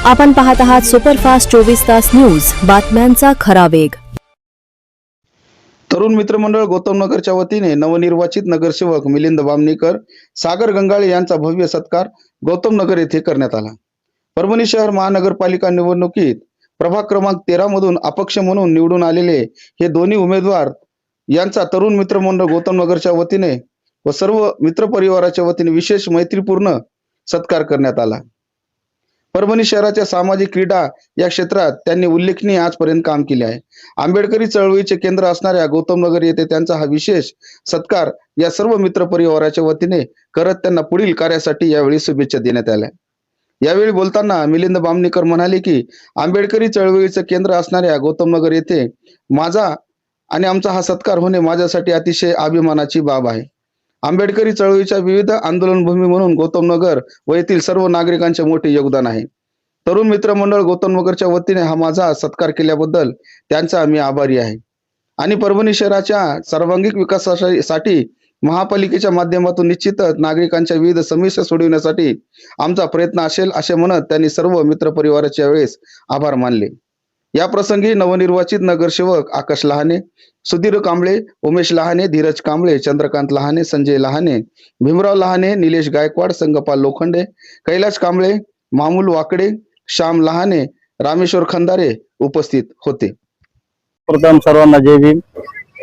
आपण पाहत आहात सुपरफास्ट 24 तास न्यूज, बातम्यांचा खरा वेग। तरुण मित्रमंडळ गौतमनगरच्या वतीने नवनिर्वाचित नगरसेवक मिलिंद बामणीकर, सागर गंगाळे यांचा भव्य सत्कार गौतमनगर येथे करण्यात आला। परभणी शहर महानगरपालिका निवडणुकीत प्रभाग क्रमांक 13 मधून अपक्ष म्हणून निवडून आलेले हे दोन्ही उमेदवार यांचा तरुण मित्रमंडळ गौतमनगरच्या वतीने व सर्व मित्रपरिवाराच्या वतीने विशेष मैत्रीपूर्ण सत्कार करण्यात आला। परभणी शहराच्या सामाजिक क्रीडा या क्षेत्रात त्यांनी उल्लेखनीय आजपर्यंत काम केले आहे। आंबेडकरी चळवळीचे केंद्र असणाऱ्या गौतमनगर येथे त्यांचा हा विशेष सत्कार या सर्व मित्रपरिवाराच्या वतीने करत त्यांना पुढील कार्यासाठी यावेळी शुभेच्छा देण्यात आल्या। यावेळी बोलताना मिलिंद बामणीकर म्हणाले की आंबेडकरी चळवळीचे केंद्र असणाऱ्या गौतमनगर येथे माझा आणि आमचा हा सत्कार होणे माझ्यासाठी अतिशय अभिमानाची बाब आहे। आंबेडकरी चळवळीच्या विविध आंदोलनभूमी म्हणून गौतमनगर व येथील सर्व नागरिकांचे मोठे योगदान आहे। तरुण मित्रमंडळ गौतमनगरच्या वतीने हा माझा सत्कार केल्याबद्दल त्यांचा मी आभारी आहे आणि परभणी शहराच्या सर्वांगीण विकासासाठी महापालिकेच्या माध्यमातून निश्चितच नागरिकांच्या विविध समस्या सोडविण्यासाठी आमचा प्रयत्न असेल असे म्हणत त्यांनी सर्व मित्रपरिवाराच्या वेळेस आभार मानले। या प्रसंगी नवनिर्वाचित नगरसेवक आकाश लहाने, सुधीर कांबळे, उमेश लहाने, धीरज कांबळे, चंद्रकांत लहाने, संजय लहाने, भीमराव लहाने, निलेश गायकवाड, संगपाल लोखंडे, कैलाश कांबळे, मामूल वाकडे, श्याम लहाने, रामेश्वर खंदारे उपस्थित होते। प्रथम सर्वांना जय भीम।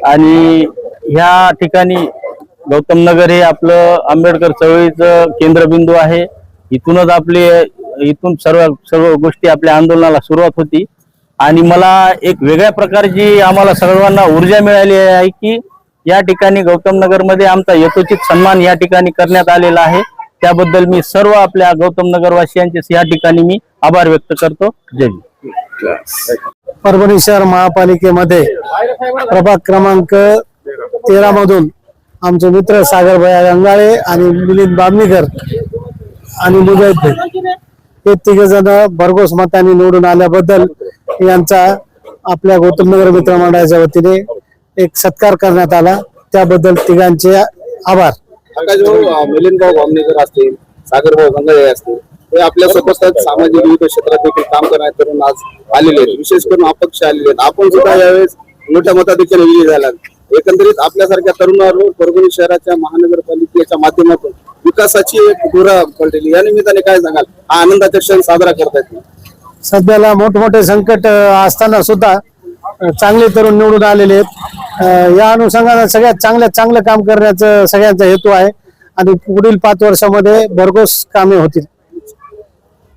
आणि ह्या ठिकाणी गौतमनगर हे आपलं आंबेडकर चळवळीचं केंद्रबिंदू आहे। इथून सर्व गोष्टी आपल्या आंदोलनाला सुरुवात होती आणि मला एक वेगळ्या प्रकारची आम्हाला सर्वांना ऊर्जा मिळाली आहे की या ठिकाणी गौतमनगर मध्ये आमचा यथोचित सन्मान या ठिकाणी करण्यात आलेला आहे। त्याबद्दल मी सर्व आपल्या गौतमनगर वासियांचे या ठिकाणी मी आभार व्यक्त करतो। जय भीम। परभणी शहर महापालिकेमध्ये प्रभाग क्रमांक 13 मधून आमचे मित्र सागर भैया गंगाळे आणि मिलिंद बामणीकर आणि मुजाहिद भाई हे तिघ जण भरघोस मतांनी निवडून आल्याबद्दल यांचा आपल्या गौतमनगर मित्रमंडळाच्या वतीने एक सत्कार करण्यात आला। त्याबद्दल तिघांचे आभार। मिलिंद बामणीकर असतील, सागर भाऊ गंगाळे असतील, हे आपल्या सोबत सामाजिक विविध क्षेत्रात देखील काम करणारे तरुण आज आलेले आहेत। विशेष करून अपक्ष आलेले आहेत। आपण सुद्धा यावेळेस मोठ्या मताधिक्याने विजयी झाला। एकंदरीत आपल्यासारख्या तरुणांवर परभणी शहराच्या महानगरपालिकेच्या माध्यमातून विकासाची एक धुरा पडलेली। या निमित्ताने काय सांगाल, हा आनंदाचा क्षण साजरा करतायत? सध्याला मोठमोठे संकट असताना सुद्धा चांगले तरुण निवडून आलेले आहेत। या अनुषंगाने सगळ्यात चांगलं काम करण्याचा सगळ्यांचा हेतू आहे आणि पुढील 5 वर्षामध्ये भरघोस कामे होतील।